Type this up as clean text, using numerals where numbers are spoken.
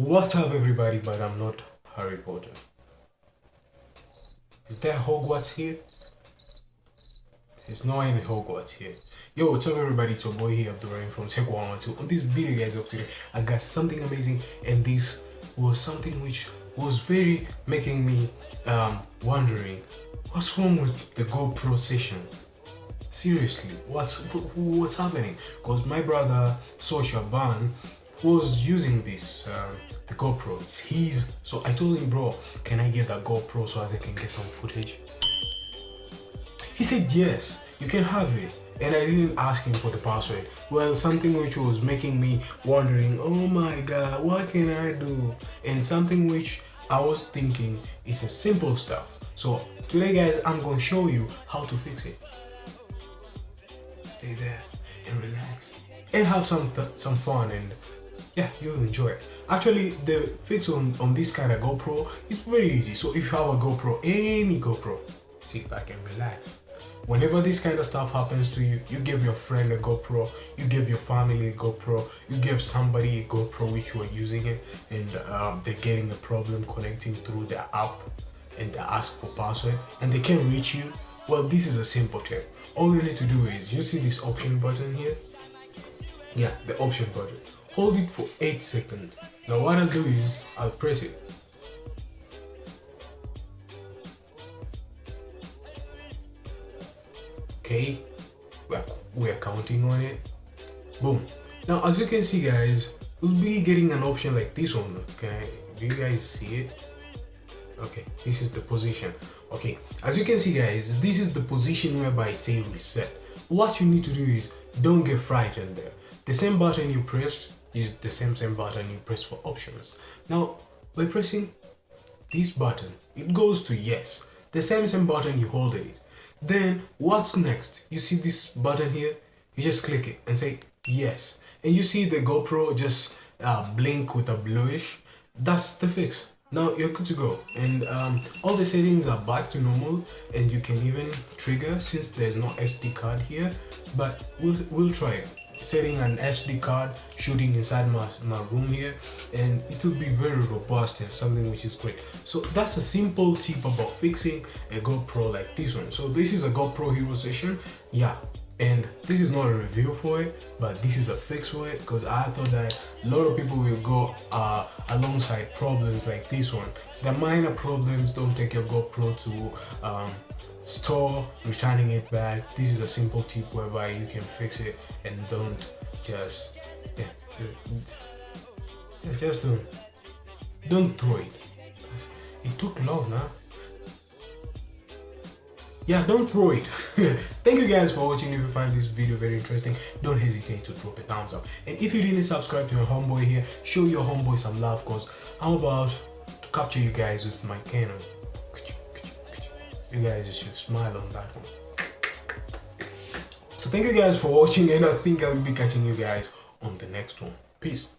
What's up everybody, but I'm not Harry Potter. Is there Hogwarts here? There's no any Hogwarts here. Yo, what's up everybody, it's your boy here, Abdul from Tech112. On this video guys of today, I got something amazing, and this was something which was very making me wondering, what's wrong with the GoPro session? Seriously, what's happening? Because my brother Social Ban was using this the GoPro. It's his, so I told him, bro, can I get that GoPro so as I can get some footage? He said yes, you can have it, and I didn't ask him for the password. Well, something which was making me wondering, oh my god, what can I do? And something which I was thinking is a simple stuff. So today guys, I'm going to show you how to fix it. Stay there and relax and have some fun, and yeah, you'll enjoy it. Actually, the fix on this kind of GoPro is very easy. So if you have a GoPro, any GoPro, sit back and relax. Whenever this kind of stuff happens to you, you give your friend a GoPro, you give your family a GoPro, you give somebody a GoPro which you are using it, and they're getting a problem connecting through the app, and they ask for password and they can't reach you. Well, this is a simple tip. All you need to do is, you see this option button here? Yeah, the option button. Hold it for 8 seconds. Now what I'll do is, I'll press it. Okay, we're counting on it. Boom. Now as you can see guys, we'll be getting an option like this one. Okay, do you guys see it? Okay, this is the position. Okay, as you can see guys, this is the position whereby it says reset. What you need to do is, don't get frightened there. The same button you pressed is the same button you press for options. Now by pressing this button, it goes to yes, the same button you hold it. Then what's next? You see this button here, you just click it and say yes, and you see the GoPro just blink with a bluish. That's the fix. Now you're good to go, and all the settings are back to normal, and you can even trigger, since there's no SD card here, but we'll try it. Setting an SD card, shooting inside my room here, and it will be very robust and something which is great. So that's a simple tip about fixing a GoPro like this one. So this is a GoPro Hero session, yeah, and this is not a review for it, but this is a fix for it, because I thought that a lot of people will go alongside problems like this one. The minor problems, don't take your GoPro to store, returning it back. This is a simple tip whereby you can fix it, and don't just just don't throw it. It took long now. Yeah, don't throw it. Thank you guys for watching. If you find this video very interesting, don't hesitate to drop a thumbs up, and if you didn't subscribe to your homeboy here, show your homeboy some love, because I'm about to capture you guys with my Canon. You guys just should smile on that one. So thank you guys for watching, and I think I will be catching you guys on the next one. Peace.